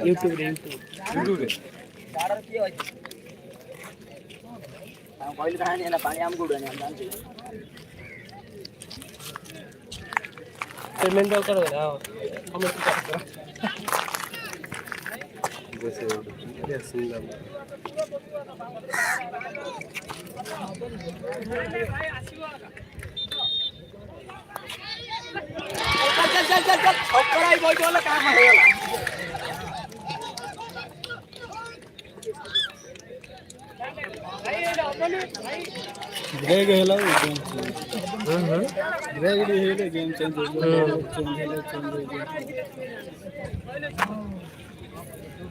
YouTube रे YouTube रे गाडर किए होय हम कहली कहानी है ना पानी हम गुडने हम जानते पेमेंट कर दे हां कमेंट कर जैसे ये सुंदर चल छक्कराई बैठ वाला काम हो गया ब्रेक हेला ब्रेक डी हेले गेम चेंज हो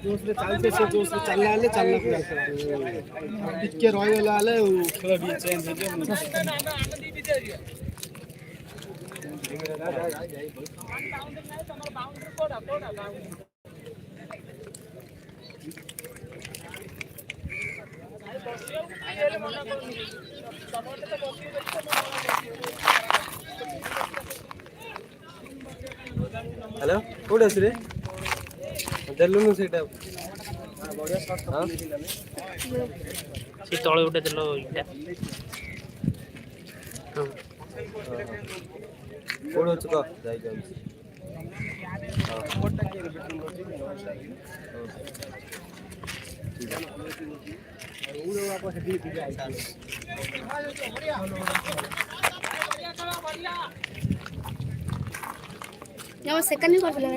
दूसरे चालते से दूसरे चलना आले चलना टिके रहिगला आले खेल भी चेंज हो गया हेलो कोड आसी रे देलुनु सेटा बढ़िया शॉट से तळे उठे देलो इटा कोड चुका जाई जाई कोडटा के बिटन उड़ो आपको हेडी दिया आइता ಯಾವ ಸೆಕೆಂಡ್ ಕೊಡಲ್ಲ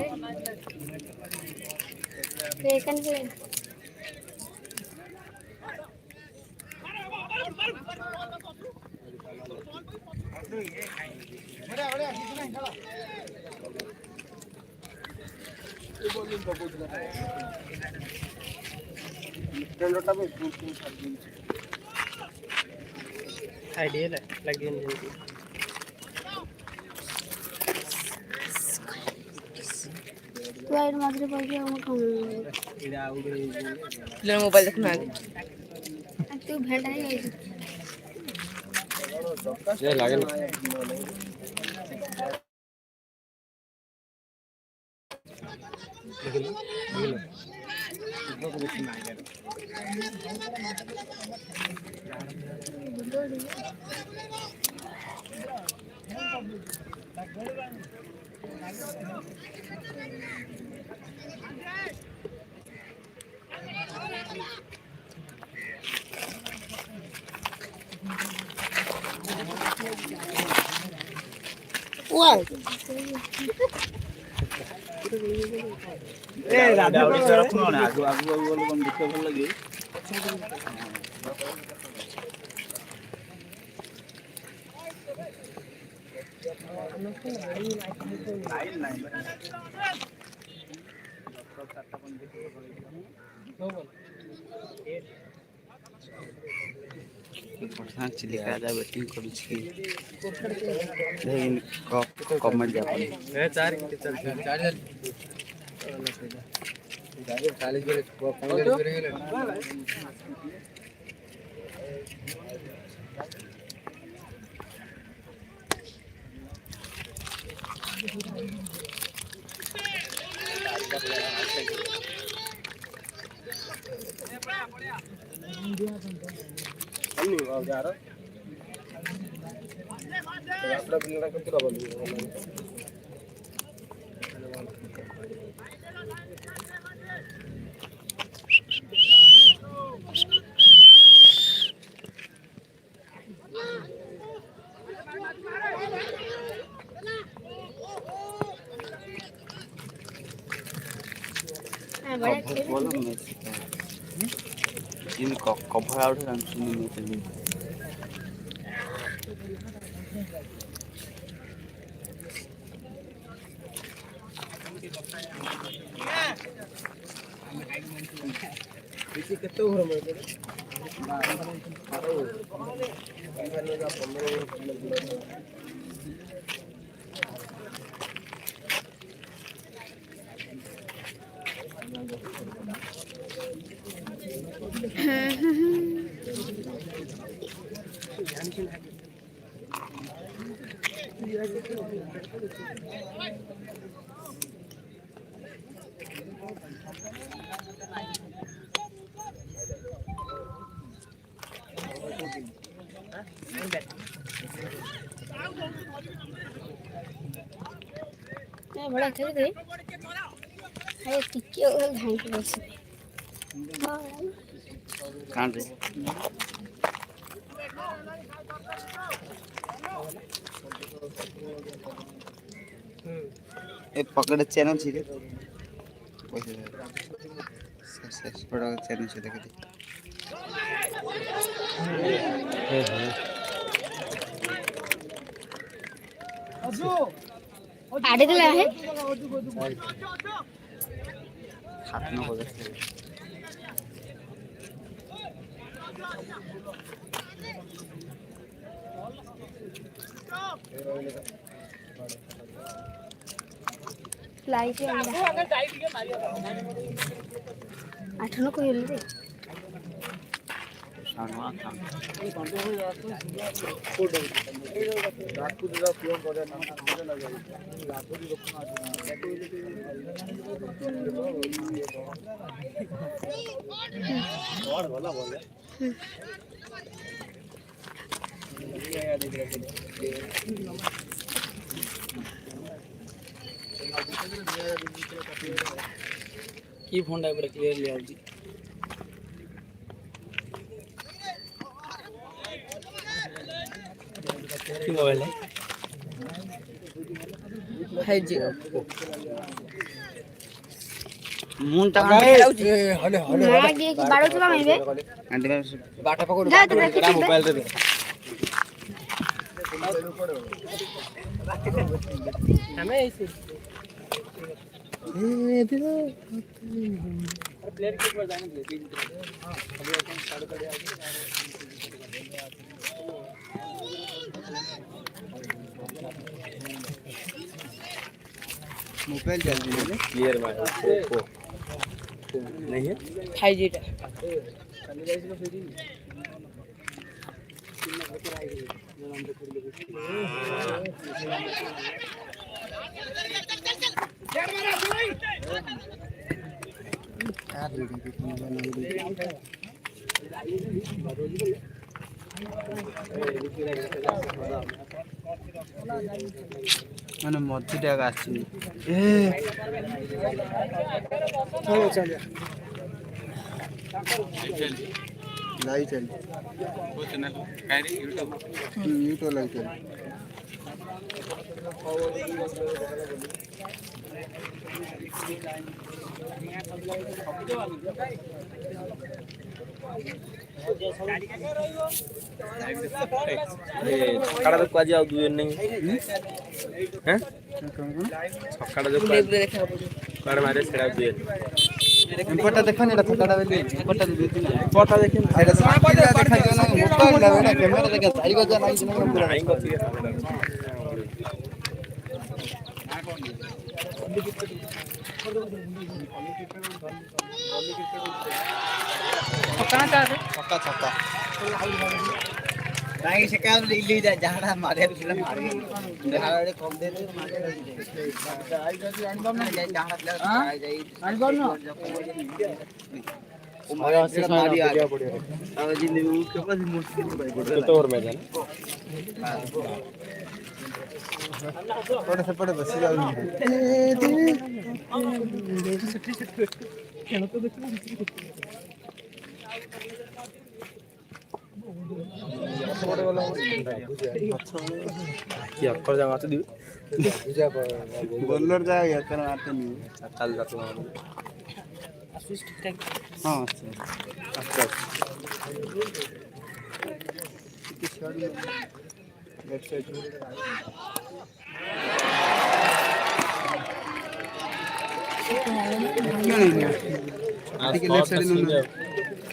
ಸೆಕೆಂಡ್ आइडिया लगे वाइड मात्र पड़ हम कौन ले मोबाइल देखना तू भेंट है ये लागे वाह ए राधा ओडिसा रखनो ना आगु आगु बोल कोन दिक्कत भल लगी पठान चिलिका जा बैटिंग करू छी लेकिन कमेंट जा पानी ए 4 चल 40 बेले फाइनल करे गेले अन्नी आ जा रहा यात्रा बिना का पूरा बोल बोलो मैच इन कवर आउट रन सुनी मैच देखिए कितने ओवर में बड़ा थे दे अरे टिके और घाई के बस कान रे ए पकड़ चैनल छी रे सर बड़ा चैनल से देख दे आड़े दिला है हाथ में हो गए लाई के आठनो को हिल रे सानवा था और भला बोले की फोन टा पूरा क्लियर लिया जी की मोबाइल है जी मुन टा हले ना गे की बाड़ो चला में बे आंटी में बाटा पकड़ जा तो रखी मोबाइल रे हमें ऐसे प्लेयर के ऊपर जाने दे मोबाइल जल्दी ले क्लियर मार नहीं है 5G टा मैंने मध्य टैग आछी लाइव चल वो चैनल काय रे यूट्यूब लाइव चल छक्का तो काजी आ दुए नहीं हैं छक्का जो काड़ मारे सेड़ा दुए इंपटा देखा नहीं छक्का बेले इंपटा इंपटा देखिन एटा साकिला देखा जो ना मोबाइल ना कैमरा देखा सारी को जा नहीं पूरा नहीं को छक्का ना छक्का छक्का नहीं से काम ले जा जहाड़ा मारे उसले मारे जहाड़ा कम दे दे मारे आई गई अनुभव ना जाए जहाड़ा प्लेयर आ जाए अनुभव ना ओ मारे से मारी आ गया अब जिंदगी के पास मुश्किल तो और मैदान पड़े से पड़े बस जाओ खेल तो देखो क्या कर जा मारते दिवे बॉलर जाएगा कर मारते नहीं चल जाते हैं आशीष ठीक ठाक हां अच्छा लेफ्ट साइड क्यों नहीं है लेफ्ट साइड में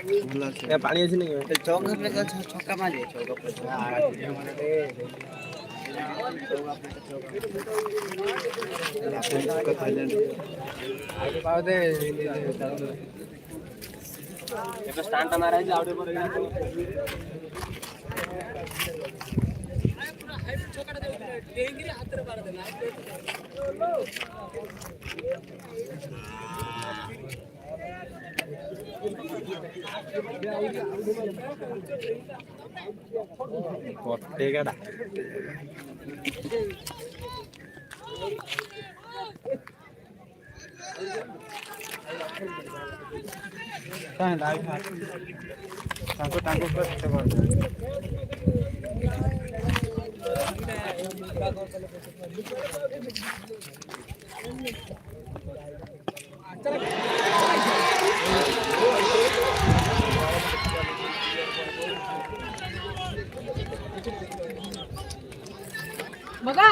या पानी अछि नहीं चौक पे छक्का मारे चौक पे चौक थाईलैंड आगे पावदे एक स्टैंड मारा है आउट पर चौकाटा दे डेंगिरी हाथ रे मार देना कोटेगाड़ा काहे लाइव हाथ टाको टाको पर से कर बघा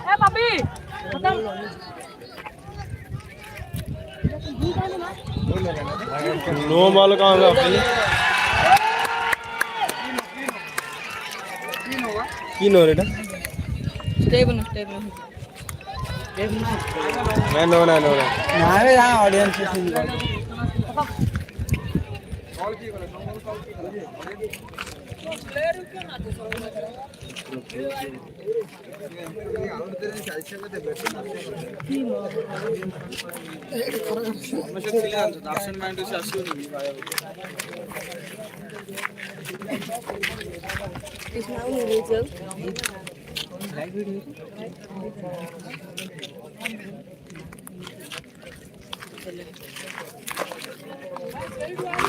ए पापी नो बॉल कहाँ गया तीन हो रेटा स्टेबल मैं नो ना नारे यहाँ ऑडियंस से सुन कर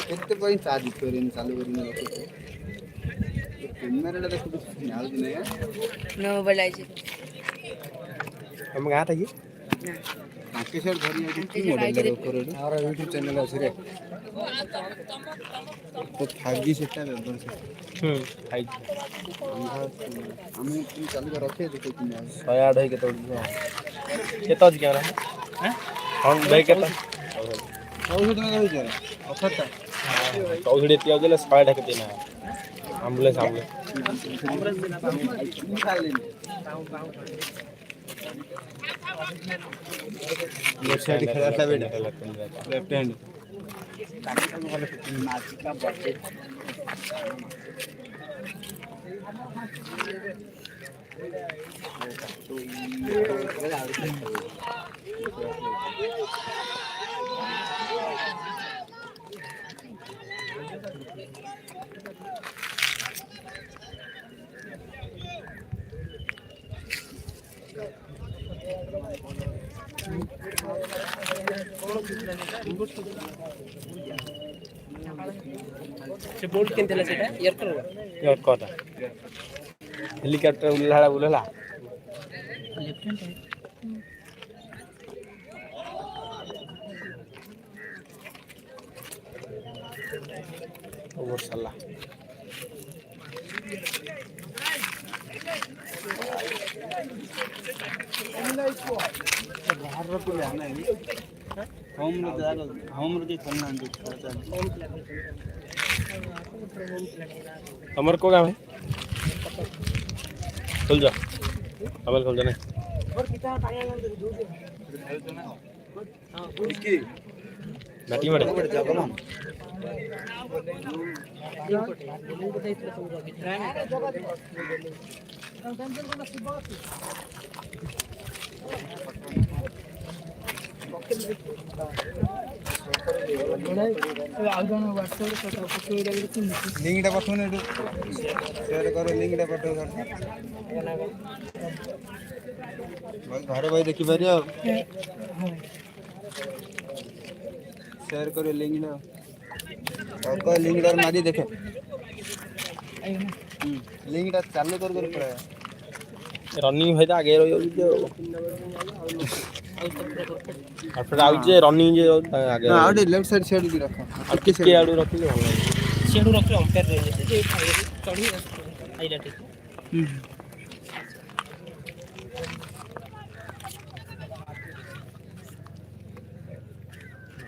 कितने कोई चार्ज करें चालू करें कैमरा देखो कुछ नहीं नहीं है नो बलायचे हम कहाँ था ये आके सर धरी है कि मॉडल लगा करो हमारा YouTube चैनल है रे तो फाइव सेटा व्यवहार से हाई हमें तुम चालू कर रखे देखो कि नहीं 108 है केतो आज क्या ना हैं हम भाई केतो औषध में कहीं जा ऑफर था औषध इतना उजले 108 के देना है एम्बुलेंस लेफ्ट साइड खड़ा था बेटा लेफ्ट हैंड से बोल्ट केनतेला सेटा यार कोता हेलीकॉप्टर उल्लाड़ा उल्लाड़ा लेफ्ट हैंड ओवर सल्ला बाहर रो ले आना है होम रो जागा होम रो जे करना है अमर को काम है खुल जा अमल खुल जा नहीं और कितना पानी आना दूध हां इसकी नटी मड़े लिंक पठो ने शेयर करो लिंक पठो घर भाई देखि पारियो शेयर करो लिंक ना और लिंक मारी देखे लिंक चालू कर पड़ा रनिंग भाई तो आगे रही जो और फिर आउ जे रनिंग जे आगे ना आउट लेफ्ट साइड साइड भी रखो और किसके आड़ू रखिले भलो शेडू रखे अंपायर रहे जे चढ़ी आइला ठीक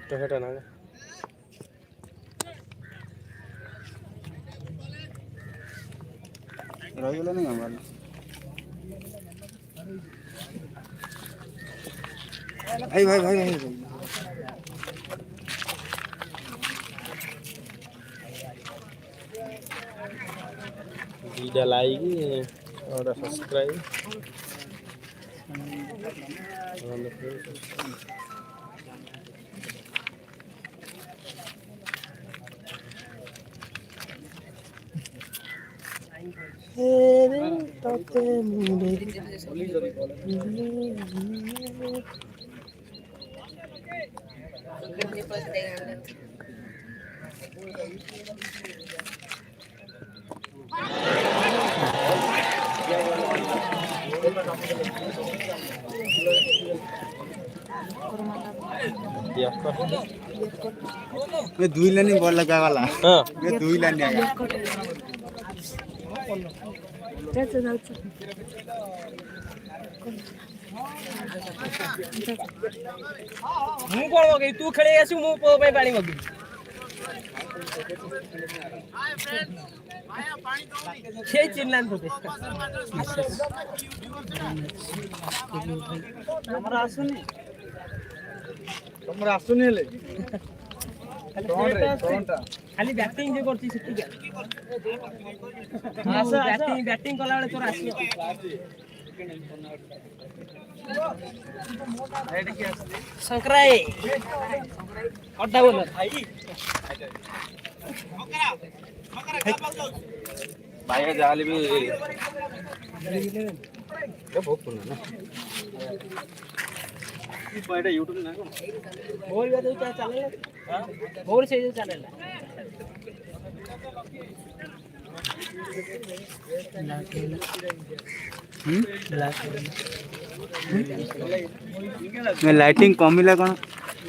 तो हेटा ना रही वाला नहीं हमारा भाई भाई भाई भाई वीडियो लाइक और सब्सक्राइब मैं दुई लानी बॉल लगा वाला हां मैं दुई लानी आया ମୁଁ କଣ ମଗେଇ ତୁ ଖେଳି ଆସିବୁ ମୁଁ ପୁଅ ପାଇଁ ପାଣି ମଗେଇ ସେଇ ଚିହ୍ନାନ୍ତି ତୋତେ ଆମର ଆସୁନି ତମର ଆସୁନି ହେଲେ ଖାଲି ବ୍ୟାଟିଂ ଯେ କରୁଛି ସେତିକି ବ୍ୟାଟିଂ କଲା ବେଳେ ତୋର ଆସିବ ସଂକ୍ରାଏ ଅଡା ବୋଲର भाई जाले भी ये बहुत पुराना ना ये बड़ा YouTube ना कौन बोल क्या क्या चले हां बोल से चले मैं लाइटिंग कमिला कोन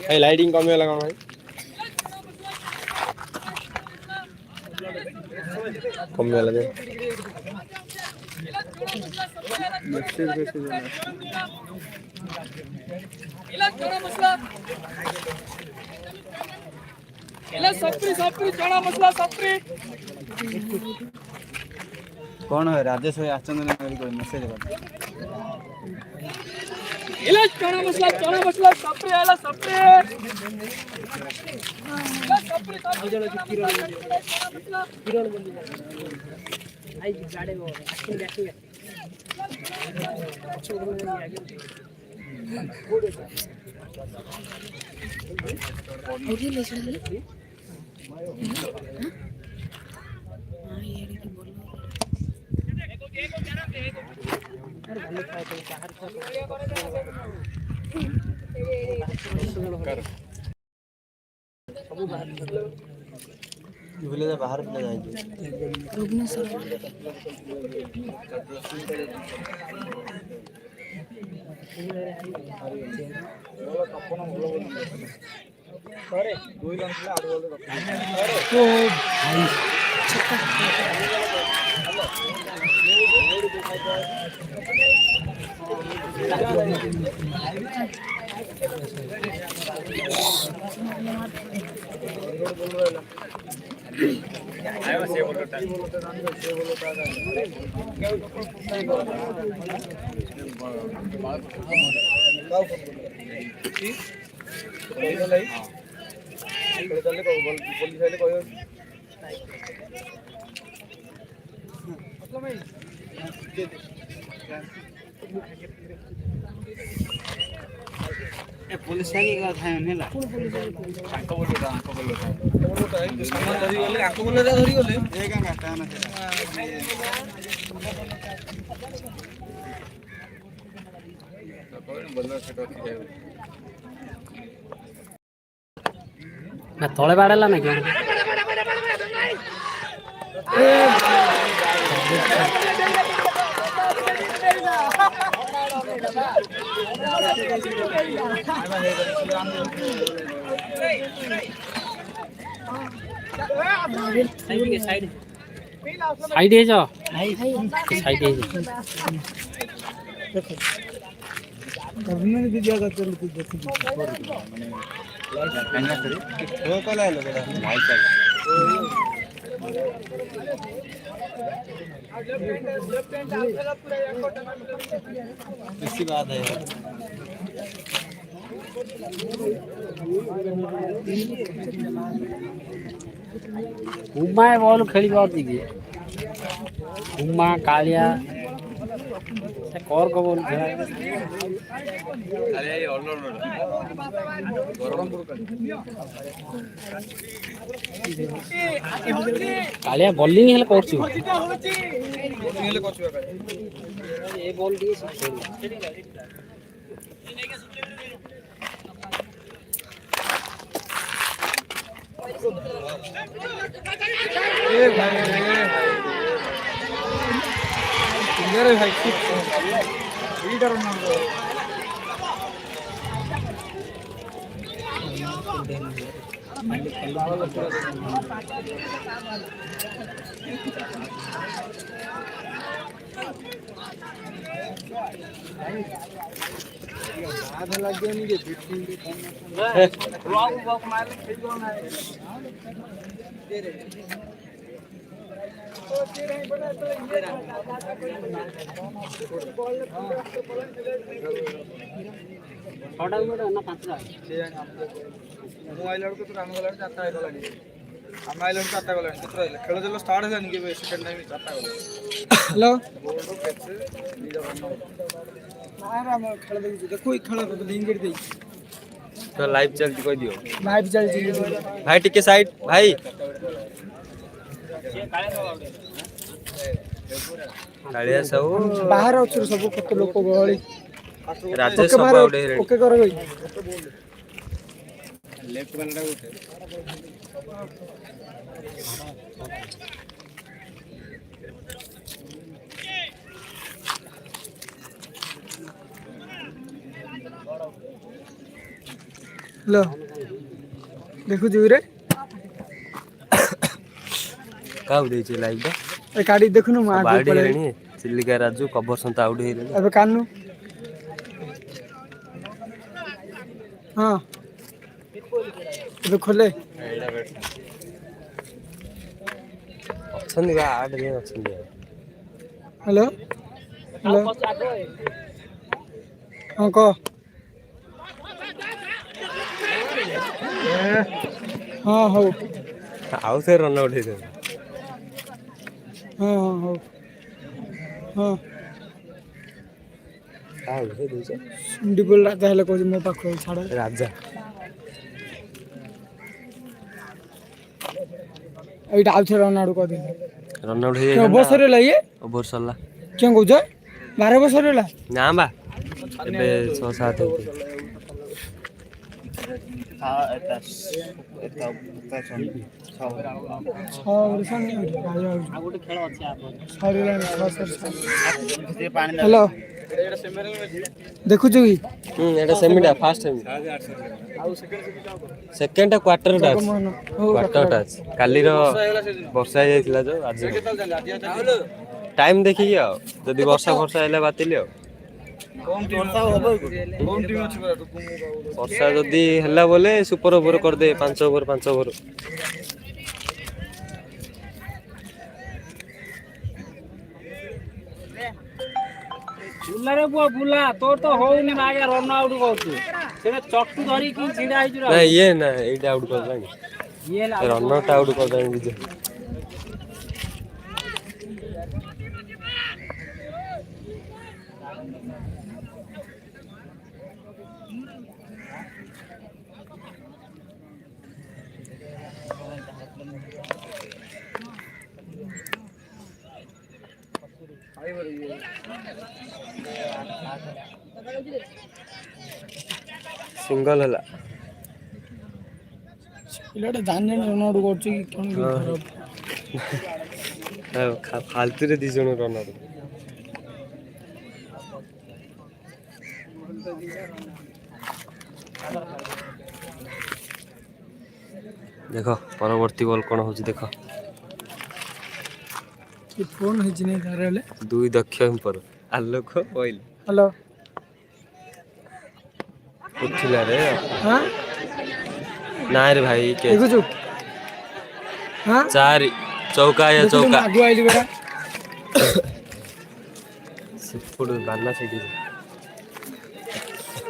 भाई लाइटिंग कम होला कोन भाई कम होला दे मैसेज इला चना मसला इला सप्री चना मसला सप्री कौन है राजेश भाई आचंद ने मेरी कोई मैसेज कर इला चना मसला सप्री आला सप्री इला सप्री किरण बोली आई गाड़े वो एक्टिंग बैटिंग बोले बाहर पे जाए पुलिस वाली का था नेला आको बोलता सामान धरी गले आको बोलरा धरी गले ए गांगा टाना ना तळे बाडला ना क्या साइड है जो साइड है अभिनय भी जगह चल तू देख कन्या सरी वो कल आलो बेटा भाई चल इसी बात है उमा बॉल खेली बात दिखे उमा कालिया से कौर को बॉल खेला अरे ये ऑलराउंडर बरहमपुर कालिया बॉलिंग हेले करछु हेले करछु ए बॉल दिए हेलो देखो खेल तो लाइव चलती कोई दियो लाइव चलती भाई टिके साइड भाई कालिया सब बाहर अच्छे सब कत लोक गहली राजेश सब आउट हे ओके कर भाई लेफ्ट वाला उठे हेलो देखु जुरे का उठे छै लाइव दा ए गाड़ी देखनु मा बाडी हेणी चिल्लिका राजू कबर संत आउट हे अबे कानू हां अबे खोले अछन बा आठ दिन अछन हेलो हेलो हां को हाँ हो आउ से रन आउट हे हाँ हाँ हो हाँ का उठे दुसे डिबल राजा हेले को मो पाखो छाड़ राजा एटा आउ छे रन आउट को दे रन आउट हे ओवर सरे ला ये ओवर सरला क्यों कहू 12 वर्ष रे ला ना बा एबे 6 7 हे हेलो देखु कि एटा सेमीटा फास्ट सेमी सेकंड क्वार्टर टा क्वार्टर टा काली रो वर्षा जायतिला जो आज टाइम देखि आ जदी वर्षा हेले बातिले वर्षा जदि हेला बोले सुपर ओवर कर दे 5 ओवर 5 ओवर बुला रे बुआ बुला तो होउनी मागे रन आउट कहतु सेने चट्टू धरी कि छिडा हिजु ना ये ना एटा आउट कर लानी ये रन आउट कर दानी बिजे सिंगल हला इलाडे जान रन आउट करछि कि कोन खराब फालतू रे 2 जण रन आउट देखो परवर्ती बॉल कोन होची देखो कि फोन हिज नै धरले 2 दक्ष पर आलोक ऑयल हेलो उठिला रे हां ना रे भाई के देखु छु हां 4 चौका या चौका आगु आइली बेटा सिफुड बाना सेठी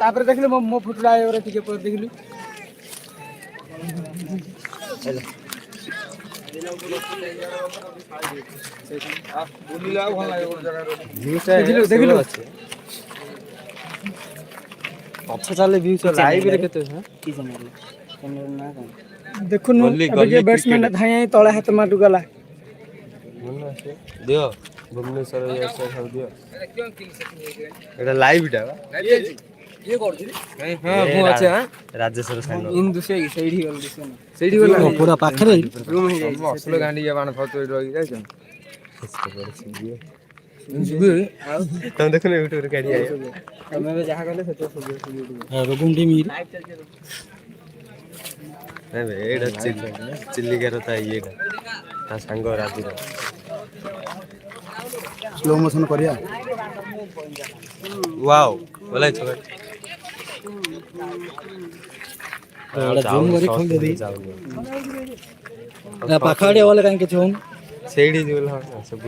तापर देखले मो फुटला एवरे टिके पर देखलु हेलो बुलिला भल लागे ओर जगह देखिलो देखिलो अच्छा चले व्यू से लाइव रे केते है की समय कैमरा ना देखुनु अबे बैट्समैन थाय तळे हाथ माटु गला दियो भुवनेश्वर ये सब दियो एटा लाइव टा हां मु अछि हां राजेश्वर सांग इन दुसे सैडी गल दुसे सैडी गल पूरा पाखरे रूम हे जाई असलो गांडी बाण फतो रही जाय छ तुम देखो यूट्यूब रे गाड़ी आयो तमे जहा गले सेतो सुबे रघुंडी मीर नहीं एडा चिल्ली करता है ये ता सांग राजू स्लो मोशन करिया वाओ बोले छ एड़ा जूम करी खोल दे दी ना पाखाड़े वाले काहे के छोन सेडी जोल हां सब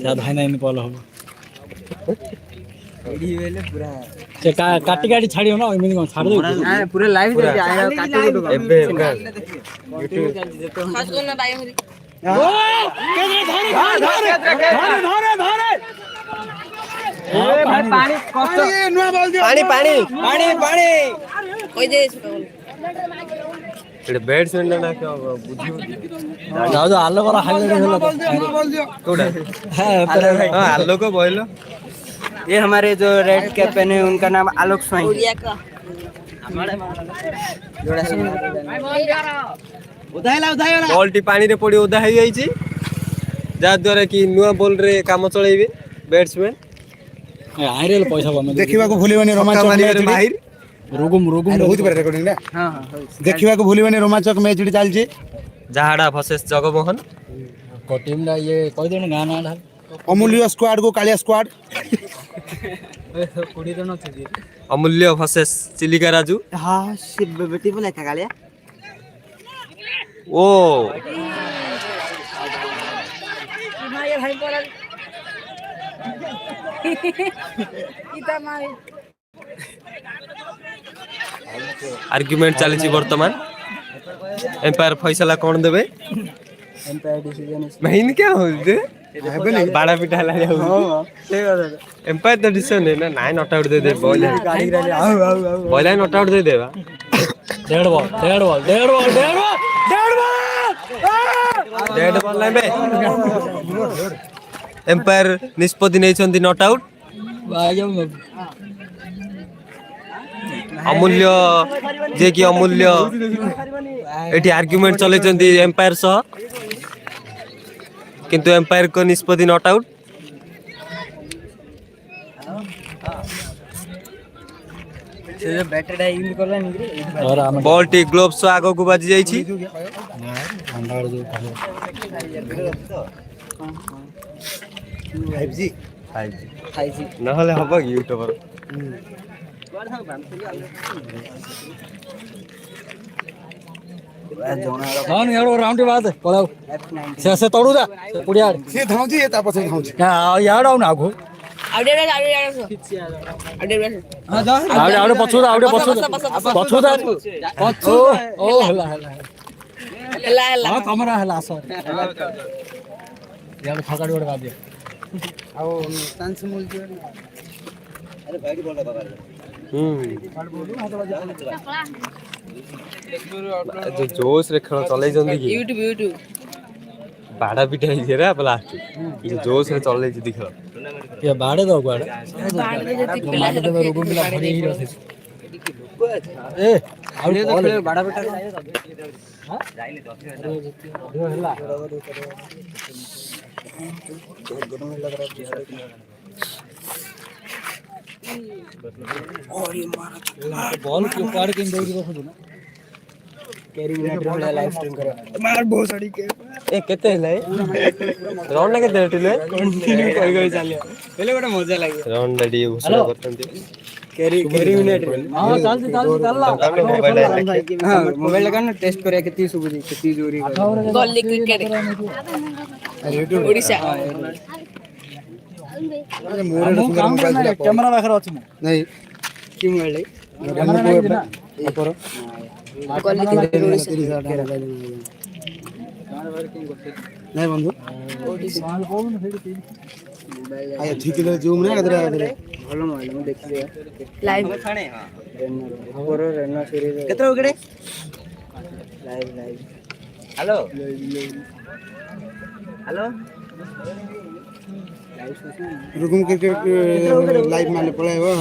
शायद है ना इन पॉल हो सैडी वेले पूरा से काटी काटी छाड़ियो ना एमिन कोन छाड़ दो हां पूरा लाइव जाई आया काटी दो एबे यूट्यूब खास करना बाई हो ए भाई पानी कष्ट पानी पानी पानी पानी कोई दे एडे बैट्समैन ना क्या बुझियो जाओ जो आलो वाला हाईलाइट होला कोडा हां हां आलो को बोलो ये हमारे जो रेड कैप पहने हैं उनका नाम आलोक स्वाई उड़िया का जोड़ा से बॉल टी पानी रे पड़ी ओदा है जाई छी जा द्वारा कि नुआ बॉल रे काम चलाइबे बैट्समैन आइरेल पैसा बने देखिबा को भूलिबनी रोमांचक मैच माहिर रुगुम होत पर रेकॉर्डिंग ना हां हां देखिबा को भूलिबनी रोमांचक मैच जडी चलची जहाड़ा वर्सेस जगमोहन को टीम ना ये कह देना गाना ना अमूल्य स्क्वाड को कालिया स्क्वाड कुड़ी तो न थी अमूल्य वर्सेस चिलिका राजू हां से बेटी बोला था गालिया ओ भाई भाई बोला इता मार आर्गुमेंट चली वर्तमान एम्पायर फैसला कौन देवे एम्पायर डिसीजन महीन क्या हो बाड़ा पिटा ला एम्पायर तो डिसीजन है ना nine not out they they ball गाड़ी गाड़ी आओ आओ आओ बॉल नॉट आउट दे देवा डेढ़ बॉल डेड बॉल नहीं बे एम्पायर निष्पत्ति नहीं चंदी नॉट आउट अमूल्य जे कि अमूल्य एठी आर्गुमेंट चले चंदी एम्पायर सह किंतु एम्पायर को निष्पत्ति नॉट आउट से जो बैटरी इन करला निकरी और हम बॉल टी ग्लोव्स सह आगो को बाजी जाई छी अंधार जो 5G नहले हबो कि यूट्यूबर कौन यारो राउंड के बाद पलाओ से तोड़ू दा पुड़िया से धाउजी ए तापसे धाउजी क्या यार आउ ना आगो आउडे आउडे पछू दा ओ हला हां कमरा हला सर यार खगाड़ी ओड गादिया आओ चांस मूल जो अरे भाई बोल रहा बाबा जो जोश रे खेल चलै जंदी की यूट्यूब बाड़ा पिटा ही रे लास्ट जो जोश रे चलै जी दिख ये बाड़े दो बाड़े बाड़े जो पिला मार दे रुगुम मिला भरी ही रहते ए आउट तो खेले बड़ा बेटा हां जाइले 10 हला और ये मारा बॉल के पार के दौड़ के रखो ना कैरी मिनट रे लाइव स्ट्रीम करे मार बहुत सारी के ए केते हलै राउंड ना केते हटिले कंटिन्यू कोई कोई चले पहले बड़ा मजा लागे राउंड रेडी घोषणा करतंती कैरी मिनट रे हां चल हां मोबाइल लगा ना टेस्ट करे कितनी सुबह कितनी जोरी गोली क्रिकेट ओडिशा अरे मोरे सुंदर मोबाइल दिला कैमरा बाखर अछि नहीं की मोबाइल अपर गोली क्रिकेट ओडिशा नहीं बंधु आया ठीक है जूम ना इधर इधर भलो मोबाइल में देखिए लाइव खाने हां रेनो रेनो सीरीज कितना हो गए live hello hello Rukum cricket live माने पळाइबो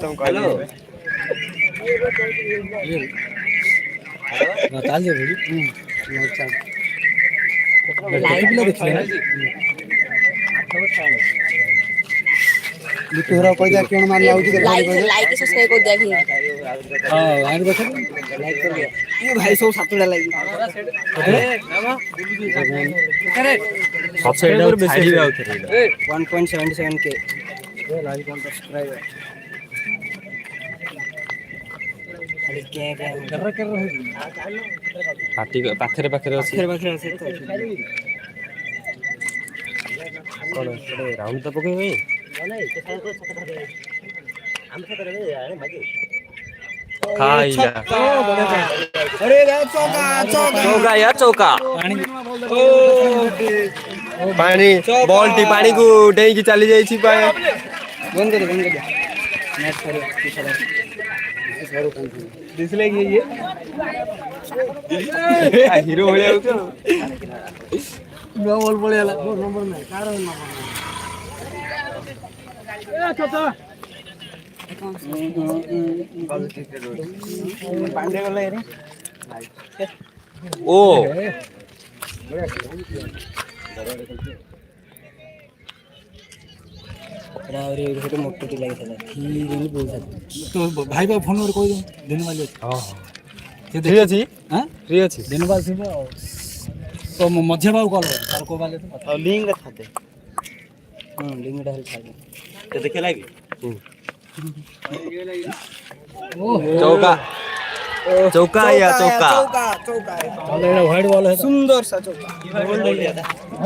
तुम कहलो चाल दे बोली लाइव ले देखिए बिटोरा पड़ जा केण मार लाउची के लाइक लाइक सब्सक्राइब कर दिया कि हां लाइन देखो लाइक कर दिया ये भाई सब सातुड़ा लाइक सबसे एडा छाड़ी बे आउथरे 1.77 के लाइक और सब्सक्राइब अरे क्या क्या कर पार्टी पाखरे पाखरे अछि तो कोन राउंड तो पके भाई खाइला अरे चौका चौका चौका या चौका पानी बॉल टी पानी को डेई की चली जाई छी पाए बंद कर मैच करो दिसले कि ये हीरो होया हो तो बॉल पळे आला नंबर नाही कार पांडे गला रे ओ और ये छोटे मोटे टी लागितला ठीक आहे बोल तो भाई बा फोन वर कोइ दिन वाले हां फ्री अछि हां फ्री अछि दिन वाले से तो मध्य बाबू कॉल तार को वाले तो और लिंक खाते लिंक डाल खाते ते देखे लागी चौका चौका या चौका व्हाइट बॉल है सुंदर सा चौका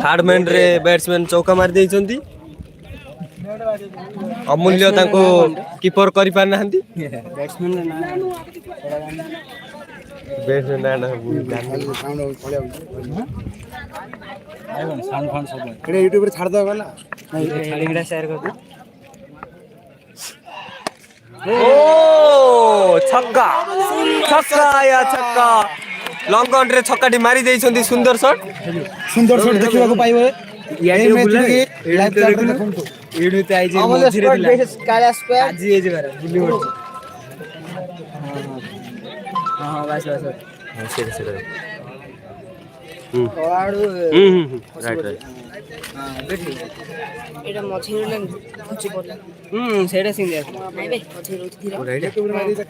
थर्ड मैन रे बैट्समैन चौका मार देइचंती अमूल्य ताको कीपर करि पार नाहंती बैट्समैन ना बैट्समैन ना साउंड पळे आइबन साउंड फाउंड सब एडे यूट्यूब रे छाड़ दो वाला लिंक शेयर कर दो ओ छक्का छक्का या छक्का लॉन्ग ऑन रे छक्काटी मारी देइछंती सुंदर शॉट देखिबा को पाइबो याडी बुला लाइव चार्ट देखंतु एडु त आइ जे मझिरे दिला काला स्क्वायर आज ए जे बारे बुली मोड हां बस सेरे सेरे कोआडु राइट राइट हां बेठी एटा मझिरे ले खुची पडला सेडा सिंग आस नाइ बे मझिरे धीरे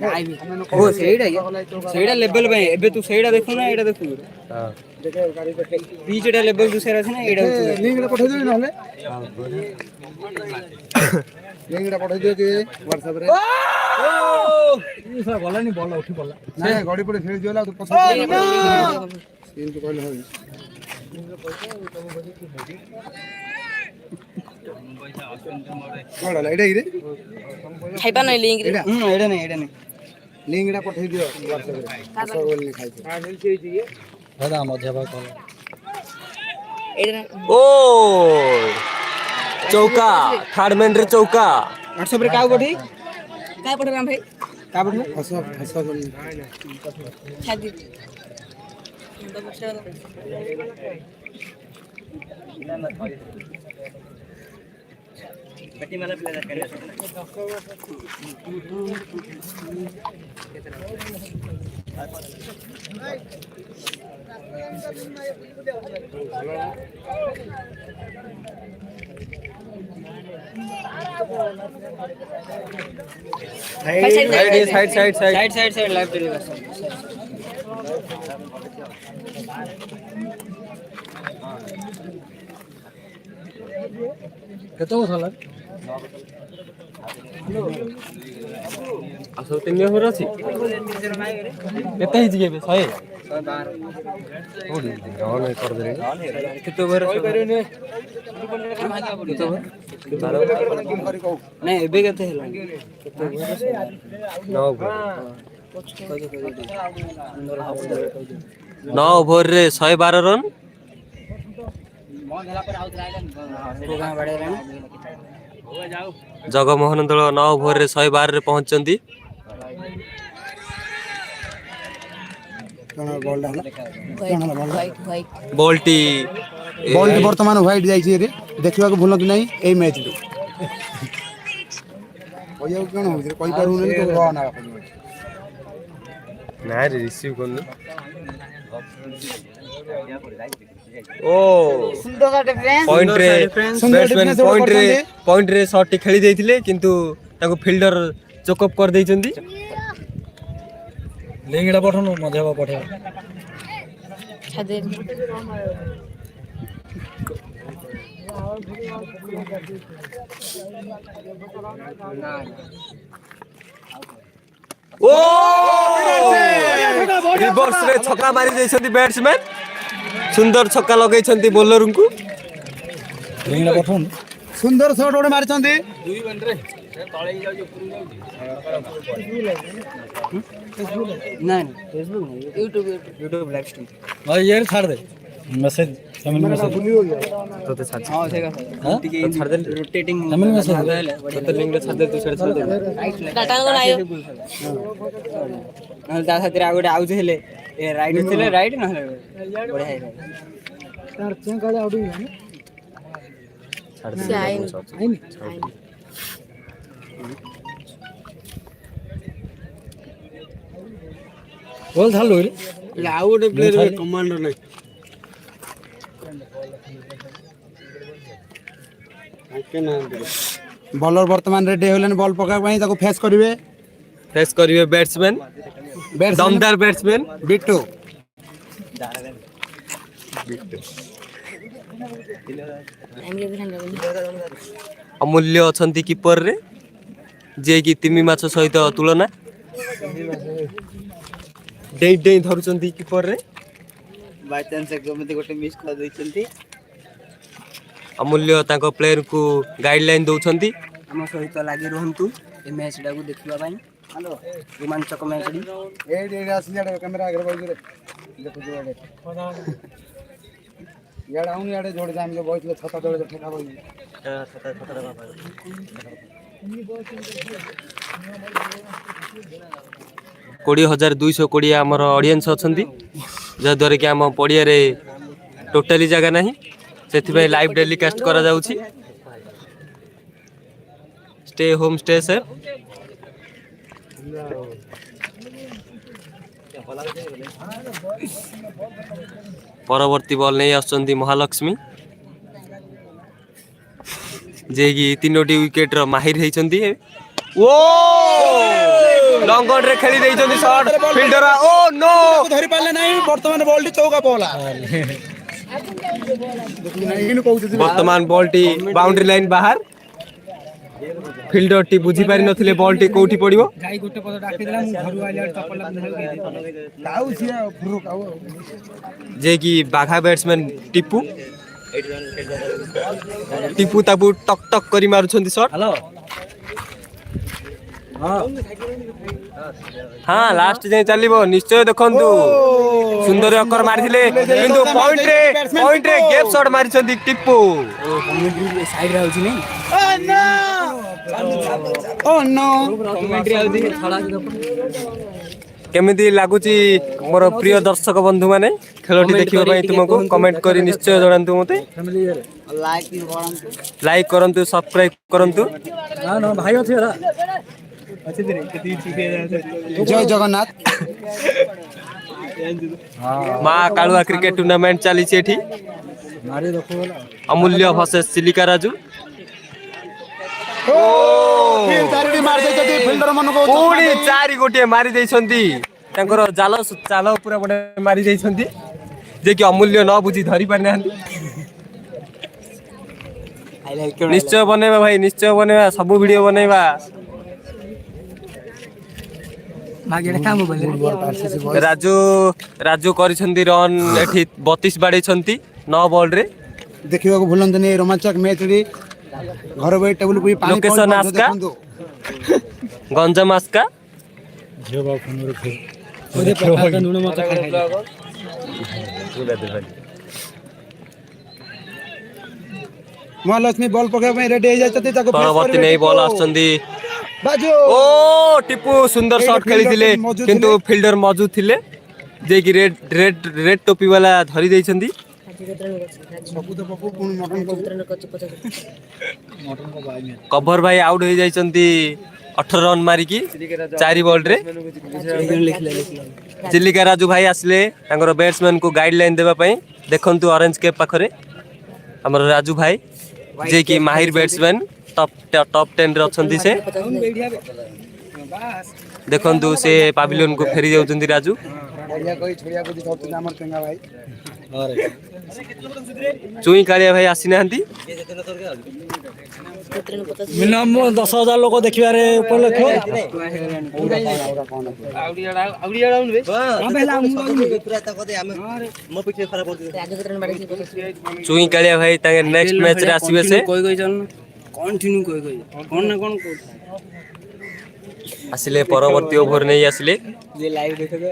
नाइ बे ओ सेडा लेवल पे एबे तू सेडा देखु ना एटा देखु हां देखे गाड़ी पे बीच एटा लेवल दूसरा আছে না एटा लिंक रे पठै दियो नहले लिंक रे पठै दियो कि WhatsApp रे ये सब गलानी बॉल उठी पड़ला नाही गाडी पडे खेळ दियोला तू पछा तीन तो कहले होई कोडा एडा रे खाइबा नै लिंक रे एडा नै लिंक रे पठै दियो WhatsApp रे सब बोलनी खाइ दादा मध्य बाबू कॉल एडा ओ चौका थर्ड मैन रे चौका WhatsApp रे का पठी का पठी राम भाई का पठी हसा हसा बोलनी खादी बेटी माला प्ले कर साइड लाइव टेलीकास्ट केतो होला आसो तीन ओवर अछि केते हिज गेबे 100 ओडी ऑन कर दे केतो ओवर नहीं एबे केते होला केतो ओवर 9 ओवर रे 112 रन जगमोहन दल 9 ओवर रे 112 रे पहुंचंती कौन बॉल डाला बॉलटी बॉल वर्तमान व्हाइट जाइए रे देखा भूल कि नहीं यही मैच रे कौन हो कही पारू ना ना रिसीव करनी ओ पॉइंट रे बैट्समैन पॉइंट रे शॉट खेली देइथिले किंतु ताको फील्डर चोकअप कर देइचंदी लिंगड़ा पठन मजा बा पठे छादे ओ रिवर्स रे छक्का मारी देइछंती बैट्समैन सुंदर छक्का लगेइछंती बॉलर को लिंगड़ा पठन सुंदर शॉट ओडे मारचंती नहीं फेसबुक नहीं यूट्यूब लाइव स्ट्रीम भाई यार छाड़ दे मैसेज फैमिली मैसेज तो छाड़ हां सेगा हां छाड़ दे रोटेटिंग फैमिली मैसेज तो लिंक छाड़ दे तू छाड़ दे डाटा को आयो नहले ता खातिर आगोटे आउज हेले ए राइट थिले राइट नहले बढिया है यार चें काले आउट हुई छाड़ दे बोल था लो रे आउट प्लेयर में कमांडर नहीं बॉलर वर्तमान रेडी होलन बॉल पका पई ताको फेस करिवे बैट्समैन दमदार बैट्समैन बिट्टू अमूल्य अछंती कीपर रे जे कि तिमी माछ सहित तुलना डेई डेई धरुचंती कीपर रे बाय चांस गमते गोटे मिस कर दैचंती अमूल्य ताको प्लेयर को गाइडलाइन दउछंती हम सहित लागि रहंतु ए मैच डाकू देखिबा पई हेलो रोमांचक मैच डी ए आसी जाडे कैमरा आगे बोल रे देखो जोडे याडा आउन याडे जोड़ जाम जो बहुत छता जोड़े ठेका बोल कोड़ी 1220 आमर ऑडियंस अछंती जद्वारा कि आम पड़िया रे टोटली जगह नहीं से लाइव टेलीकास्ट करा जाउछि स्टे होम स्टे सेफ परवर्ती बॉल नहीं आछंती महालक्ष्मी जे कि 3टी विकेट रो माहिर हेचंती ओ लॉन्ग ऑन रे खेली देइचंती शॉट फील्डर ओ नो धरि पाले नहीं वर्तमान बॉल टी चौका पहला वर्तमान बॉल टी बाउंड्री लाइन बाहर फील्डर टी बुझी पारि नथिले बॉल टी कोठी पड़िबो गाई गोटे पद डाकी देला मु घरु आइले टपला काउ सिया फुरु काउ जे कि बाघा बैट्समैन टिपू टिपू ताबू टक टक करी मारुछंती शॉट हेलो हाँ लास्ट जाए चलिबो निश्चय देखंतु सुंदर अकर मारिथिले किंतु पॉइंट रे गैप शॉट मारिछंती टिपू साइड रे आउछि नै ओ नो कमेंट्री आउछि छडा केमिति लागुची मोर प्रिय दर्शक बंधु माने खेलटी देखिबा पई तुमको कमेंट करी निश्चय जणांतु मते लाइक करंतु सब्सक्राइब करंतु ना ना भाई अछि रा अच्छे दिन कितनी चीजें जय जगन्नाथ मां कालुआ क्रिकेट टूर्नामेंट चली एठी मारे देखो अमूल्य वर्सेस चिलिका राजू फिर चारिटी मार देछथि फील्डर मन को पूरी 4 गोटे मारी देछंती तांकर जाल चाल पूरा बडे मारी देछंती जे कि अमूल्य न बुझी धरि पारि नाहंती निश्चय बनेबा भाई निश्चय बनेबा सब वीडियो बनेबा राजू करिसंती रन एठी 32 बाडैछंती 9 बॉल रे देखिबा को भूलंतनी रोमांचक मैच रे घर बे टेबल पे पानी लोकेशन आस्का गंजम आस्का झियो बा फोन रे खेल ओदे पका नुन मत खाइ महालक्ष्मी बॉल पका पे रेडी हो जायते ताको परवर्ती नहीं बॉल आछंती बाजू ओ टिपू सुंदर शॉट खेली थिले किंतु फील्डर मौजूद थिले जे कि रेड रेड रेड टोपी वाला धरी देइछंदी ସବୁ ତ ପକଉ ପୁଣି ମଟନ କ ବାଇ कभर भाई आउट हो जाइछंती 18 रन मारिकी 4 बॉल रे चिलिका राजू भाई आसले तांकर बैट्समैन को गाइडलाइन देबा पई देखंतु ऑरेंज कैप पाखरे हमर राजू भाई जे कि माहिर बैट्समैन टॉप 10 रे अछंती से देखंतु से पाविलियन को फेरी जाउछंती राजू बढ़िया कोई छोड़िया को दिखाउत हमर चंगा भाई चुई कालिया भाई आसी नाहंती मिनिमम 10,000 लोक देखिबारे उपलक्ष्य चुई कालिया भाई तांगे नेक्स्ट मैच रे आसीबे से कोई चल कंटिन्यू कोई कोन ना कोन आसिले परवर्ती ओवर नहीं आसिले जे लाइव देखबे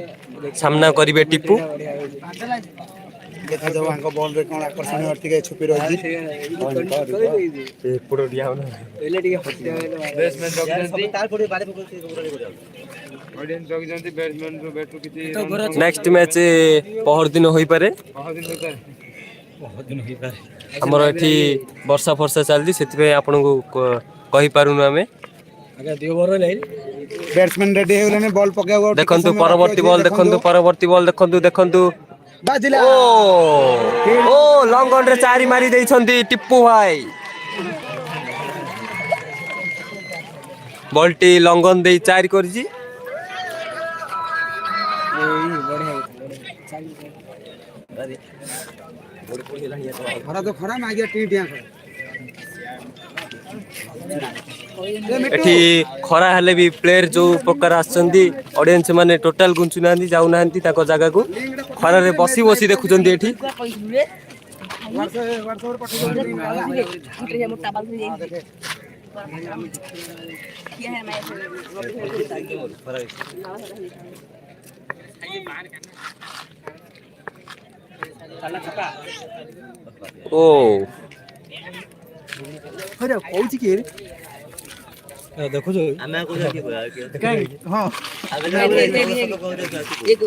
सामना करिवे टिप्पू देखा जाओ हमको बॉल रे कोन आकर्षण अर्थिक छुपी रही से पुरो दिया ना पहले टिके हटिया बैट्समैन जगजंती तार पड़े बारे पकड़ ऑडियंस जगजंती बैट्समैन रो बैट किछि नेक्स्ट मैच पहर दिन होई पारे बहुत दिन होता हमर एठी वर्षा फर्षा चलजी सेति पे आपन को कहि पारुनु हमें आगे दियो बर ले बैट्समैन रेडी हो गले बॉल पकाओ देखंतु परवर्ती बॉल देखंतु देखंतु बाजिला ओ लॉन्ग ऑन रे चारि मारी देइछंती टिप्पू भाई बॉलटी लॉन्ग ऑन देई चारि करजी खरा तो खरा मागिया टीटिया एठी खरा हेले भी प्लेयर जो प्रकार आछंती ऑडियंस माने टोटल गुंचु नांदी जाउ नांदी ताको जगह को खरा रे बसी बसी देखुचंती एठी ओ अरे कोची के देखो जो हमें को जाके बोला काई हां एक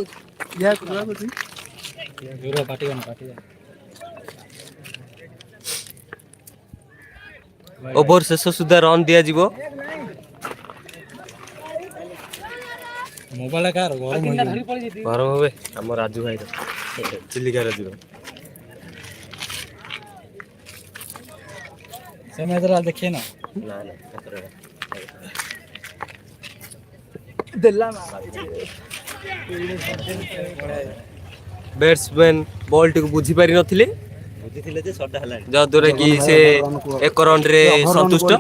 या कुला कुछ जोरा पाटी ओवर शेष सुधा रन दिया जीवो मोबाइल कार गरम गरम होबे हम राजू भाई रो चिलिका राजू से मैच रा देखिए ना बैट्समैन बॉल टिक बुझी पारि नथिले जद्वारा कि से एक रन रे संतुष्ट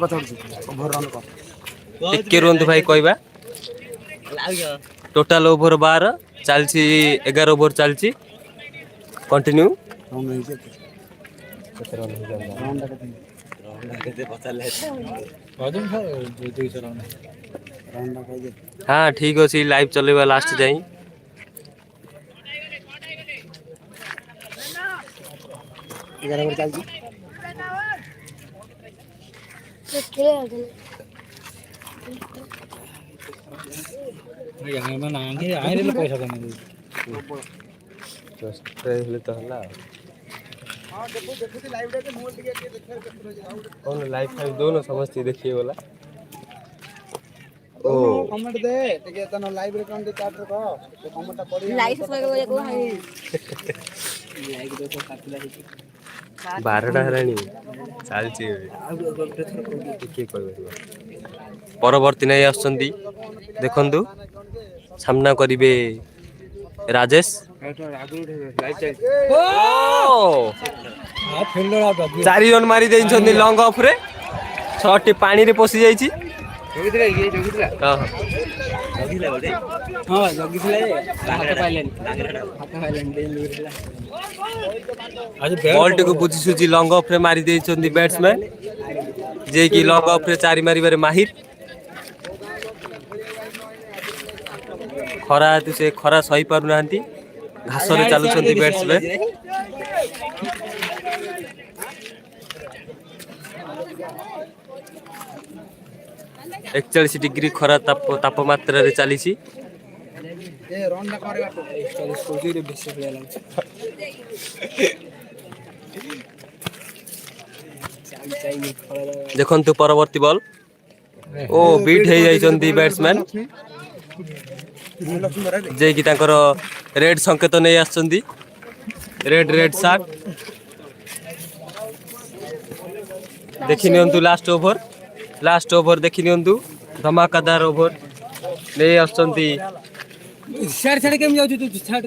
टिके रुंतु भाई कहबा टोटल ओवर 12 चलछि 11 ओवर चलछि कंटिन्यू हाँ ठीक अच्छे लाइव चलेगा लास्ट जाई पैसा तो हला कौन लाइव फाइव दोनों समझती देखिए वाला ओ कमेंट दे टिके तनो लाइव रे कोन दे चाट रे कह तो कमेंट पड़ी लाइक सब्सक्राइब को हाय लाइक दे तो काटला 12टा हरानी चालची के कहबे परवर्ती नै आछंती देखंतु सामना करिवे राजेश चारि रन मारी देइछंती लॉन्ग ऑफ रे 6टी पानी रे पसी जाईची बॉल टी को बुझी सुझी लॉन्ग ऑफ रे मारी देइछंती बैट्समैन जे कि लॉन्ग ऑफ रे चारि मारिबारे माहिर खरा तु से खरा सही पारु नांती घास रे चालुछंती बैट्समैन 41 डिग्री खरा तापमात्रा रे चली ଏ ରନ୍ ଟା କରେଇବା ତ 40 କୋଡ଼ିରେ ବେଶୀ ଭଳିଆ ଲାଗୁଛି। ଦେଖନ୍ତୁ ପରବର୍ତ୍ତୀ ବଲ୍। ଓ ବିଟ୍ ହେଇଯାଇଛନ୍ତି ବ୍ୟାଟ୍ସମ୍ୟାନ୍ ଯିଏକି ତାଙ୍କର ରେଡ୍ ସଂକେତ ନେଇ ଆସିଛନ୍ତି। ରେଡ୍ ସାର୍ଟ ଦେଖି ନିଅନ୍ତୁ। ଲାଷ୍ଟ ଓଭର ଦେଖି ନିଅନ୍ତୁ। ଧମାକାଦାର ଓଭର ନେଇ ଆସୁଛନ୍ତି। ସିଆଡ଼େ କେମିତି ଯାଉଛୁ ତୁ? ଛାଡ଼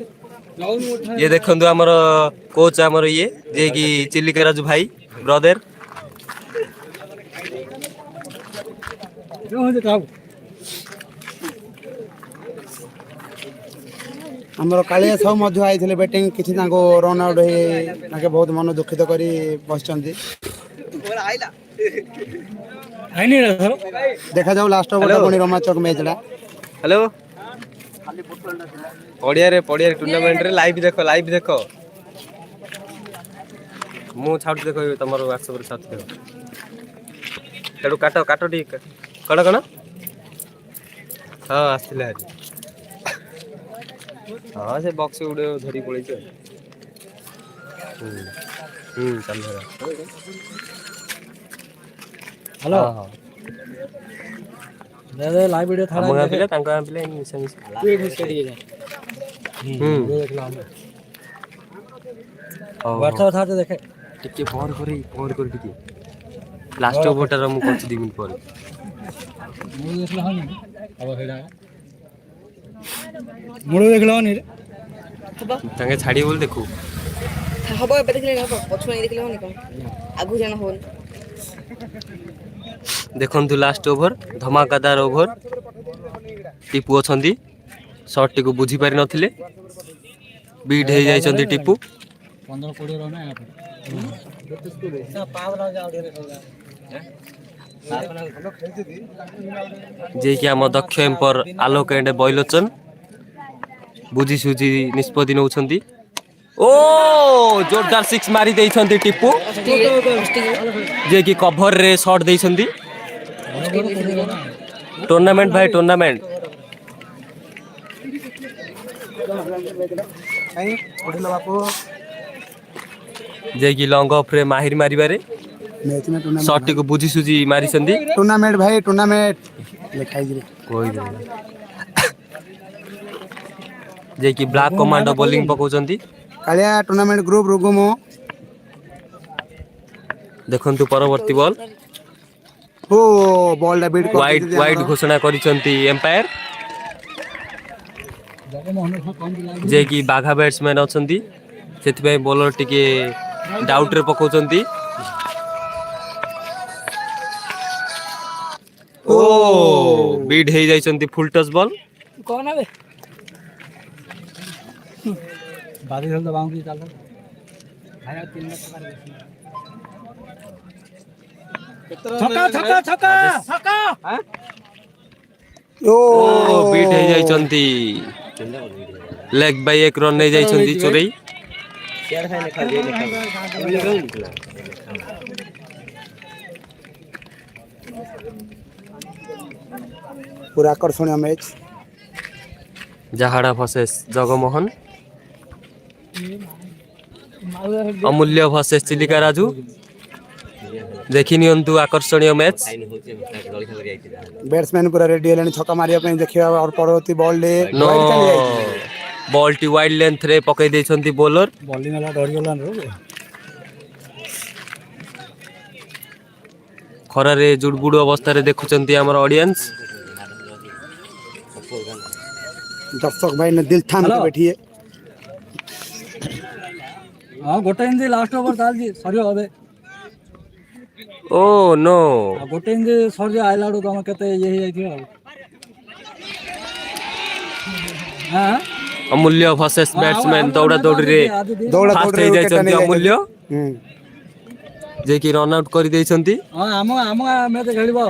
ଇଏ ଦେଖନ୍ତୁ ଆମର କୋଚ୍ ଆମର ଇଏ ଯିଏକି ଚିଲିକା ରାଜୁ ଭାଇ ବ୍ରଦର। ଆମର କାଳିଆ ସାହୁ ମଧ୍ୟ ଆଇଥିଲେ ବ୍ୟାଟିଂ, କିଛି ତାଙ୍କୁ ରନ୍ ଆଉଟ୍ ହେଇ ତାଙ୍କେ ବହୁତ ମନ ଦୁଃଖିତ କରି ବସିଛନ୍ତି। ଦେଖାଯାଉ ଲାଷ୍ଟ ଓଭରଟା ପୁଣି ରୋମାଞ୍ଚକ ମ୍ୟାଚଟା। ହ୍ୟାଲୋ ପଡ଼ିଆରେ ଟୁର୍ଣ୍ଣାମେଣ୍ଟରେ ଲାଇଭ୍ ଦେଖ। ମୁଁ ଛାଡୁଛି ଦେଖ ତମର ହ୍ୱାଟ୍ସଆପରେ ଛାଡୁଛି ଦେଖ। ସେଠୁ କାଟ ଟିକେ କଣ ହଁ ଆସିଥିଲା ଆଜି। ହଁ ସେ ବକ୍ସ ଗୋଟେ ଧରିକି ପଳେଇଛି ଆଉ। ଚାଲ ହ୍ୟାଲୋ ହଁ ଲାଇଭ୍ ଭିଡ଼ିଓ ଆମ ଗାଁ ପିଲା ତାଙ୍କ ଗାଁ ପିଲା ଏମିତି ମିଶାମିଶି। WhatsApp ଛାଡ ଦେଖେ। ଟିକେ ପହର କରି ଟିକେ ଲାଷ୍ଟ ଓଭରଟାର ମୁଁ କରୁଛି 2 ମିନିଟ୍ ପରେ। ମୂଳ ଦେଖିଲନି ତାଙ୍କେ ଛାଡ଼ିବେ ବୋଲି ଦେଖୁ। ହବ ଏବେ ଦେଖିଲେ ହବ, ପଛୁଆ ଦେଖିଲେ ହବନି କଣ? ଆଗକୁ ଜାଣ ହବନି। ଦେଖନ୍ତୁ ଲାଷ୍ଟ ଓଭର ଧମାକାଦାର ଓଭର। ଟିପୁ ଅଛନ୍ତି, ସଟ୍ଟିକୁ ବୁଝିପାରି ନଥିଲେ। ବିଟ୍ ହେଇଯାଇଛନ୍ତି ଟିପୁ। 15-20 ରନ୍ ଯିଏକି ଆମ ଦକ୍ଷ ଏମ୍ପର ଆଲୋକ ଏଣ୍ଡ ବୈଲୋଚନ ବୁଝି ସୁଝି ନିଷ୍ପତ୍ତି ନେଉଛନ୍ତି। ଓ ଜୋରଦାର 6 ମାରି ଦେଇଛନ୍ତି ଟିପୁ, ଯିଏକି କଭରରେ ସଟ୍ ଦେଇଛନ୍ତି। ଟୁର୍ଣ୍ଣାମେଣ୍ଟ ଭାଇ ଟୁର୍ଣ୍ଣାମେଣ୍ଟ। ଯିଏକି ଲଙ୍ଗ ଅଫ୍ରେ ମାହିର ମାରିବାରେ ସଟ୍ଟିକୁ ବୁଝି ସୁଝି ମାରିଛନ୍ତି। ଟୁର୍ଣ୍ଣାମେଣ୍ଟ ଭାଇ ଟୁର୍ଣ୍ଣାମେଣ୍ଟ ଲେଖା ହେଇଛି। ଯିଏକି ବ୍ଲାକ୍ କମାଣ୍ଡୋ ବୋଲିଂ ପକାଉଛନ୍ତି। କାଳିଆ ଟୁର୍ଣ୍ଣାମେଣ୍ଟ ଗ୍ରୁପ ରୁଗୁମୁ। ଦେଖନ୍ତୁ ପରବର୍ତ୍ତୀ ବଲ୍। ଓ ବଲଟା ବିଟ୍ କରିଦେଇଛନ୍ତି ୱାଇଡ୍ ଆମର। ଘୋଷଣା କରିଛନ୍ତି ଏମ୍ପାୟାର। ଯିଏକି ବାଘା ବ୍ୟାଟ୍ସମ୍ୟାନ୍ ଅଛନ୍ତି, ସେଥିପାଇଁ ବୋଲର ଟିକେ ଡାଉଟରେ ପକାଉଛନ୍ତି। ଓ ବିଟ୍ ହେଇଯାଇଛନ୍ତି ଫୁଲ୍ ଟଚ୍ ବଲ୍। କଣ ଏବେ? ବାଜି ଧରି ବାଉଣ୍ଡ୍ରି ଚାଲ। ଓ ବିଟ୍ ହେଇଯାଇଛନ୍ତି। ଲେଗ୍ ବାଇ 1 ରନ୍ ନେଇଯାଇଛନ୍ତି ଚୋରେଇ। ପୁରା ଆକର୍ଷଣୀୟ ମ୍ୟାଚ୍। ଜାହାଡ଼ା ଭର୍ସେସ୍ ଜଗମୋହନ, ଅମୂଲ୍ୟ ଭର୍ସେସ୍ ଚିଲିକା ରାଜୁ। ଦେଖି ନିଅନ୍ତୁ ଆକର୍ଷଣୀୟ ମ୍ୟାଚ୍। ବ୍ୟାଟ୍ସମ୍ୟାନ୍ ପୁରା ରେଡି ହେଲେଣି ଛକା ମାରିବା ପାଇଁ। ଦେଖିବା ପରବର୍ତ୍ତୀ ବଲରେ नो ୱାଇଡ୍ ଚାଲି ଯାଇଛି। ବଲ୍ଟି ୱାଇଡ୍ ଲେନ୍ଥରେ ପକାଇ ଦେଇଛନ୍ତି ବୋଲର। ବୋଲିଂ ହେଲା ଡରିଗଲାନି। ଖରାରେ ଜୁଡ଼ବୁଡ଼ ଅବସ୍ଥାରେ ଦେଖୁଛନ୍ତି ଆମର ଅଡିଏନ୍ସ। दर्शक भाई ने दिल थाम के बैठिए। हाँ गोटे इनिंग लास्ट ओवर चालची सरियो अबे। ओ नो गोटे इनिंग सरियो आइला डो तम केते ये हे जाइथियो। हां अमूल्य भर्सेस बैट्समैन दौड़ा दौड़ी रे फास्ट हे जाइछन्ती अमूल्य, जे कि रन आउट कर देइछन्ती। हां आम मैच खेलिबो।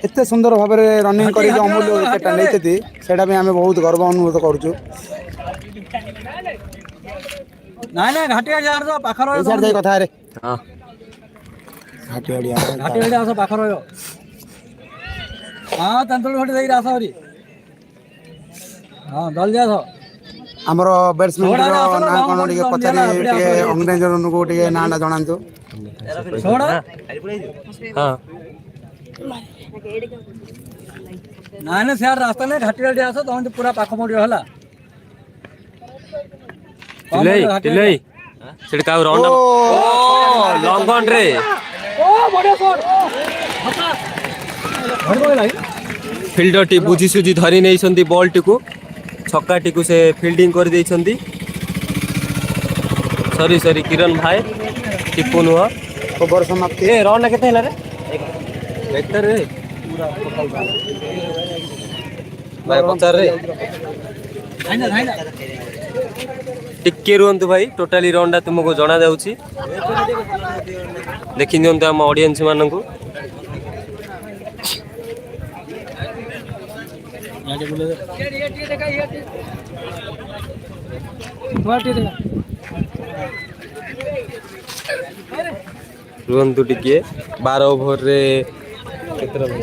एते सुंदर भाव में रनिंग करी जो अमूल्य विकेट लेइछथि सेटा भी हमें बहुत गर्व अनुभव करूछु। नाइ नाइ घाटिया यार तो पाखर हो इसार जाय कथा रे। हां घाटिया आस पाखर हो। हाँ तंतुल घटी देख आस हरी हाँ जल्दी आस ଆମର ବ୍ୟାଟ୍ସମ୍ୟାନ୍ ନାଁ କ'ଣ ଟିକେ ପଚାରି ଟିକେ ଅଙ୍ଗରେଜମାନଙ୍କୁ ଟିକେ ନାଁଟା ଜଣାନ୍ତୁ। ହଁ ନାଇଁ ନା ସିଆଡେ ରାସ୍ତା ନାହିଁ ଘାଟି ଘାଟି ଆସ ତମେ ପୁରା ପାଖ ପଡିବ ହେଲା ଟିଲେଇ ସେଠି କାଉ ରନ୍ ଲଙ୍ଗ ଅନ୍ ରେ ଫିଲ୍ଡରଟି ବୁଝି ସୁଝି ଧରି ନେଇଛନ୍ତି ବଲ୍ଟିକୁ ଛକାଟିକୁ ସେ ଫିଲ୍ଡିଂ କରିଦେଇଛନ୍ତି। ସରି କିରଣ ଭାଇ ଟିପୁ ନୁହଁ। ଓଭର ସମାପ୍ତି। ଏ ରନ୍ କେତେ ହେଲା ରେ ବେଟର ରେ ଭାଇ ପଚାରରେ ଟିକେ ରୁହନ୍ତୁ ଭାଇ ଟୋଟାଲି ରନ୍ଟା ତୁମକୁ ଜଣା ଯାଉଛି ଦେଖି ନିଅନ୍ତୁ ଆମ ଅଡ଼ିଏନ୍ସ ମାନଙ୍କୁ। ରୁହନ୍ତୁ ଟିକେ 12 ଓଭରରେ କେତେ ରନ୍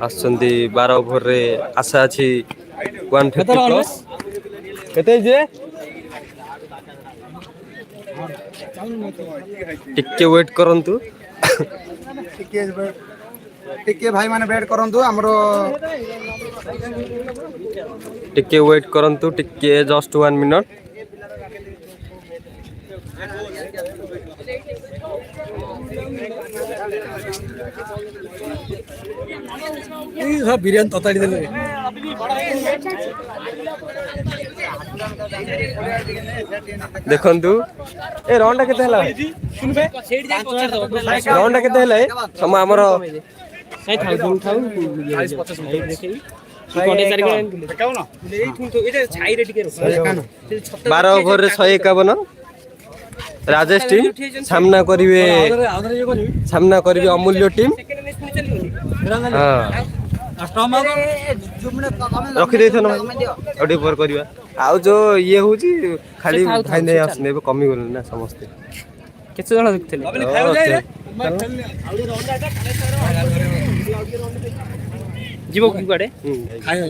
ଆସୁଛନ୍ତି 12 ଓଭରରେ ଆଶା ଅଛି 150 ପ୍ଲସ୍। କେତେ ଯେ ଟିକେ ୱେଟ୍ କରନ୍ତୁ ଟିକେ ଭାଇ ମାନେ ବ୍ୟାଟ୍ କରନ୍ତୁ ଆମର ଟିକେ ୱେଟ୍ କରନ୍ତୁ ଟିକେ ଜଷ୍ଟ 1 ମିନିଟ୍। ବିରିୟାନୀ ତତାଡ଼ି ଦେଲେ ଦେଖନ୍ତୁ ଏ ରନ୍ ଟା କେତେ ହେଲା ରନ୍ ଟା କେତେ ହେଲା ଆମର 12 ଓଭରରେ 151 ରାଜେଶ ଟିମ୍ ସାମ୍ନା କରିବେ ଅମୂଲ୍ୟ ଟିମ୍। ରଖିଦେଇଥ ନା ଆଉ ଟିକେ ପରେ କରିବା ଆଉ ଯୋଉ ଇଏ ହଉଛି ଖାଲି ଭାଇ ନେଇ ଆସୁନି ଏବେ କମିଗଲେଣି ନା ସମସ୍ତେ କେତେ ଜଣ ଦେଖୁଥିଲେ ଯିବ କି କୁଆଡେ ଖାଇବା